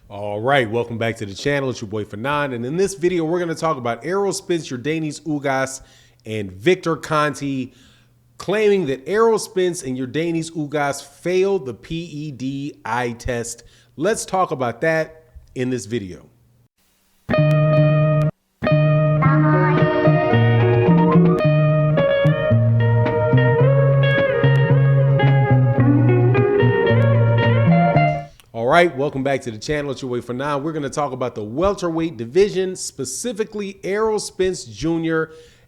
All right, welcome back to the channel. It's your boy Fanon, and in this video, we're going to talk about Errol Spence, Yordenis Ugas, and Victor Conte, claiming that Errol Spence and Yordenis Ugas failed the PED eye test. Let's talk about that in this video. All right, welcome back to the channel. It's your boy Fanon. We're going to talk about the welterweight division, specifically Errol Spence Jr.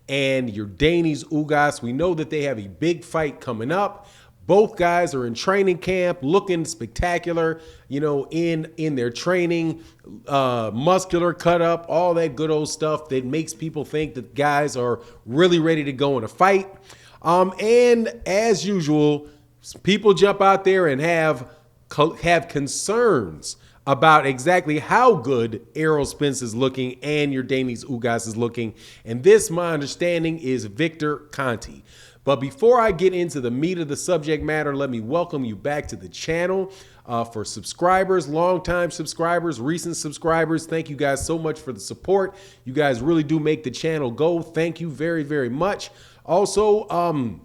and Yordenis Ugas. We know that they have a big fight coming up. Both guys are in training camp, looking spectacular, you know, in their training, muscular cut up, all that good old stuff that makes people think that guys are really ready to go in a fight. And as usual, people jump out there and have concerns about exactly how good Errol Spence is looking and Yordenis Ugas is looking. And this, my understanding, is Victor Conte. But before I get into the meat of the subject matter, let me welcome you back to the channel. For subscribers, longtime subscribers, recent subscribers, thank you guys so much for the support. You guys really do make the channel go. Thank you very, very much. Also,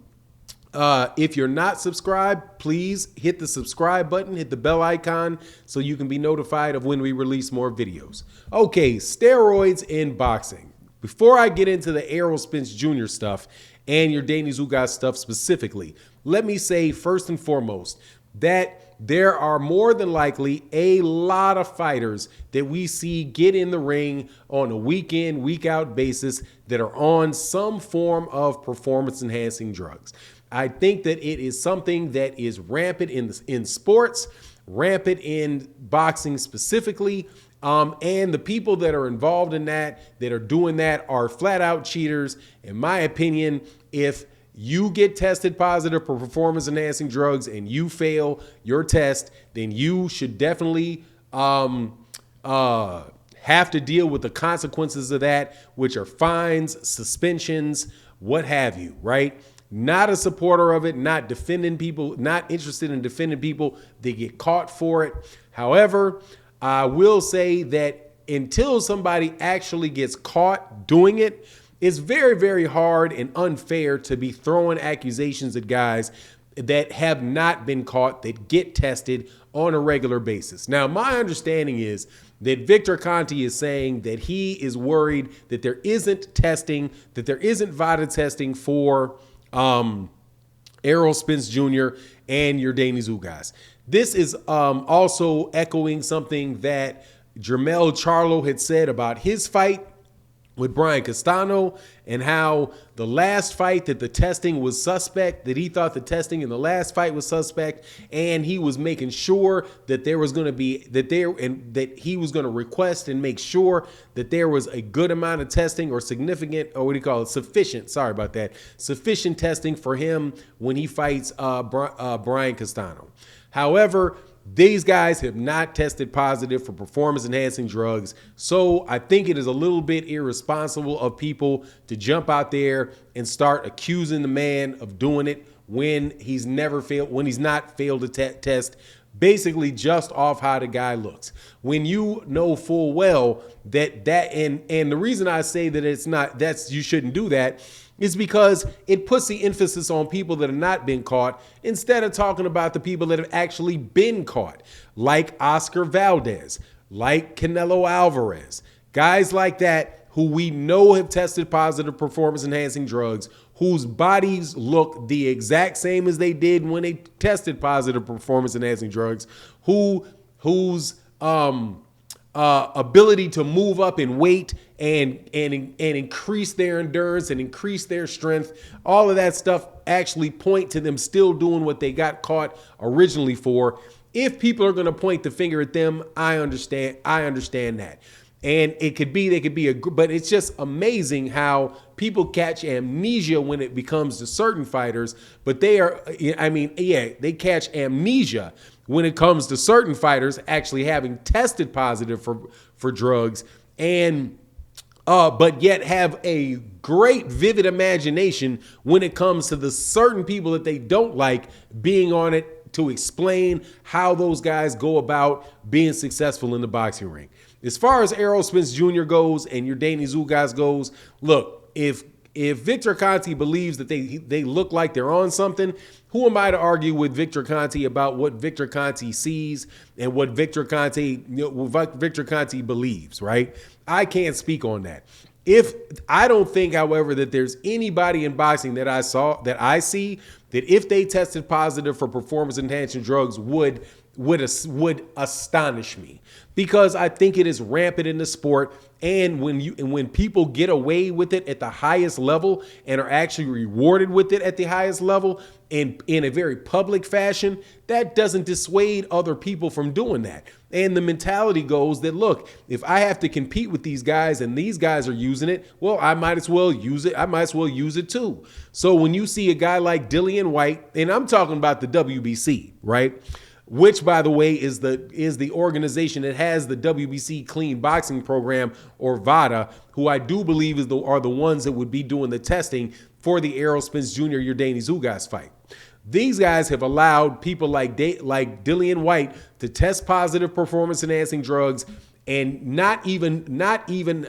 if you're not subscribed, please hit the subscribe button, hit the bell icon so you can be notified of when we release more videos. Okay, steroids in boxing. Before I get into the Errol Spence Jr. stuff and Yordenis Ugas stuff specifically, let me say first and foremost that there are more than likely a lot of fighters that we see get in the ring on a week in, week out basis that are on some form of performance enhancing drugs. I think that it is something that is rampant in sports, rampant in boxing specifically. And the people that are involved in that are doing that are flat out cheaters. In my opinion, if you get tested positive for performance enhancing drugs and you fail your test, then you should definitely have to deal with the consequences of that, which are fines, suspensions, what have you, right? Not a supporter of it, not defending people, not interested in defending people that get caught for it. However, I will say that until somebody actually gets caught doing it, it's very, very hard and unfair to be throwing accusations at guys that have not been caught, that get tested on a regular basis. Now, my understanding is that Victor Conte is saying that he is worried that there isn't testing, that there isn't VADA testing for Errol Spence Jr. and Yordenis Ugas. This is also echoing something that Jermell Charlo had said about his fight with Brian Castano, and how the last fight that the testing was suspect, that he thought the testing in the last fight was suspect, and he was making sure that there was going to be that he was going to request and make sure that there was a good amount of testing, or significant, or what do you call it, sufficient, sorry about that, sufficient testing for him when he fights Brian Castano. However, these guys have not tested positive for performance enhancing drugs. So I think it is a little bit irresponsible of people to jump out there and start accusing the man of doing it when he's not failed to test, basically just off how the guy looks. When you know full well that and the reason I say that you shouldn't do that is because it puts the emphasis on people that have not been caught instead of talking about the people that have actually been caught, like Oscar Valdez, like Canelo Alvarez, guys like that who we know have tested positive performance enhancing drugs, whose bodies look the exact same as they did when they tested positive performance enhancing drugs, whose ability to move up in weight and increase their endurance and increase their strength, all of that stuff actually point to them still doing what they got caught originally for. If people are going to point the finger at them, I understand that. And they could be but it's just amazing how people catch amnesia when it becomes to certain fighters, but they catch amnesia when it comes to certain fighters actually having tested positive for drugs, and but yet have a great vivid imagination when it comes to the certain people that they don't like being on it to explain how those guys go about being successful in the boxing ring. As far as Errol Spence Jr. goes and Yordenis Ugas goes, look, if Victor Conte believes that they look like they're on something, who am I to argue with Victor Conte about what Victor Conte sees and what Victor Conte believes, right? I can't speak on that. If I don't think, however, that there's anybody in boxing that I see that if they tested positive for performance enhancing drugs would astonish me, because I think it is rampant in the sport. And when people get away with it at the highest level and are actually rewarded with it at the highest level and in a very public fashion, that doesn't dissuade other people from doing that. And the mentality goes that, look, if I have to compete with these guys and these guys are using it, well, I might as well use it. I might as well use it too. So when you see a guy like Dillian White, and I'm talking about the WBC, right? Which, by the way, is the organization that has the WBC Clean Boxing Program, or VADA, who I do believe are the ones that would be doing the testing for the Errol Spence Jr. Yordenis Ugas fight. These guys have allowed people like Dillian White to test positive performance-enhancing drugs and not even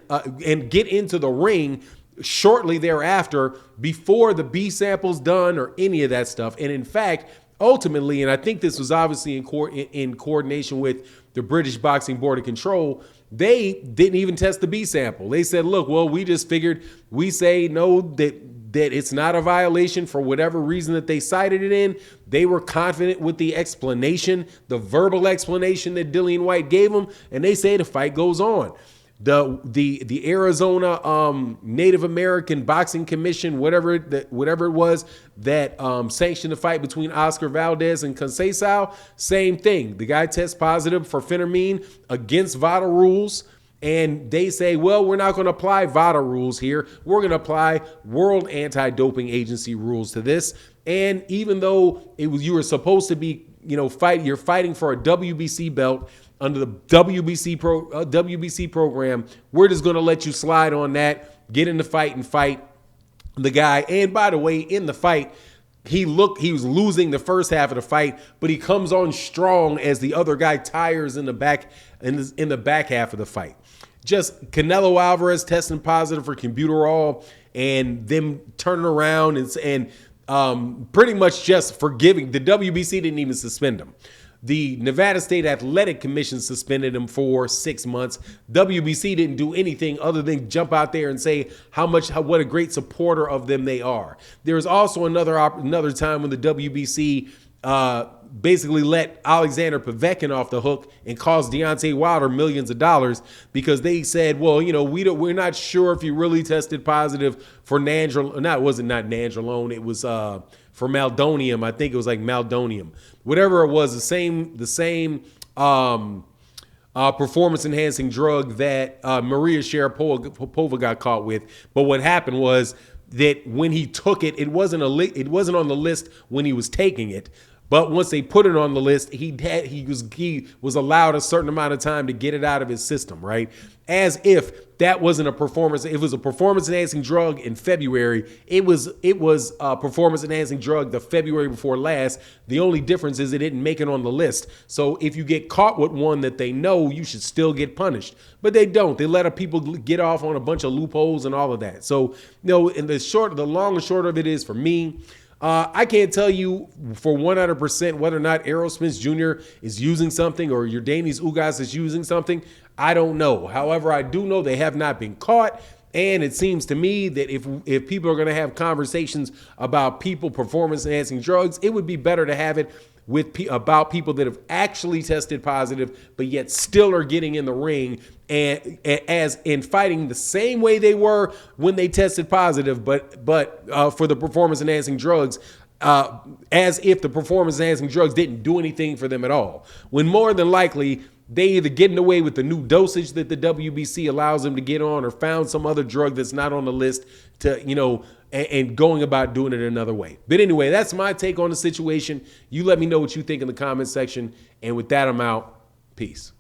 and get into the ring shortly thereafter, before the B sample's done or any of that stuff. And in fact, ultimately, and I think this was obviously in coordination with the British Boxing Board of Control, they didn't even test the B sample. They said, look, well, we just figured, we say no, that it's not a violation for whatever reason that they cited it in. They were confident with the explanation, the verbal explanation that Dillian White gave them, and they say the fight goes on. The Arizona Native American Boxing Commission, whatever it was that sanctioned the fight between Oscar Valdez and Conceição, same thing. The guy tests positive for phentermine against VADA rules, and they say, well, we're not going to apply VADA rules here. We're going to apply World Anti-Doping Agency rules to this. And even though you were supposed to be, you're fighting for a WBC belt under the WBC program, we're just going to let you slide on that, get in the fight and fight the guy. And by the way, in the fight, he was losing the first half of the fight, but he comes on strong as the other guy tires in the back half of the fight. Just Canelo Alvarez testing positive for Cumbuterol and them turning around and pretty much just forgiving. The WBC didn't even suspend him. The Nevada State Athletic Commission suspended him for 6 months. WBC didn't do anything other than jump out there and say what a great supporter of them they are. There was also another time when the WBC basically let Alexander Povetkin off the hook and cost Deontay Wilder millions of dollars because they said, well, we're not sure if he really tested positive for nandrolone. It wasn't nandrolone. It was for meldonium. I think it was like meldonium. Whatever it was, the same performance enhancing drug that Maria Sharapova got caught with. But what happened was that when he took it, it wasn't on the list when he was taking it. But once they put it on the list, he was allowed a certain amount of time to get it out of his system, right? As if that wasn't a performance. It was a performance enhancing drug in February. It was a performance enhancing drug the February before last. The only difference is it didn't make it on the list. So if you get caught with one that they know, you should still get punished. But they don't. They let people get off on a bunch of loopholes and all of that. So in the long and short of it is, for me, I can't tell you for 100% whether or not Errol Spence Jr. is using something or Yordenis Ugas is using something. I don't know. However, I do know they have not been caught. And it seems to me that if people are going to have conversations about people performance-enhancing drugs, it would be better to have it about people that have actually tested positive, but yet still are getting in the ring and as in fighting the same way they were when they tested positive, but for the performance enhancing drugs, as if the performance enhancing drugs didn't do anything for them at all. When more than likely they either getting away with the new dosage that the WBC allows them to get on, or found some other drug that's not on the list to, and going about doing it another way. But anyway, that's my take on the situation. You let me know what you think in the comment section. And with that, I'm out. Peace.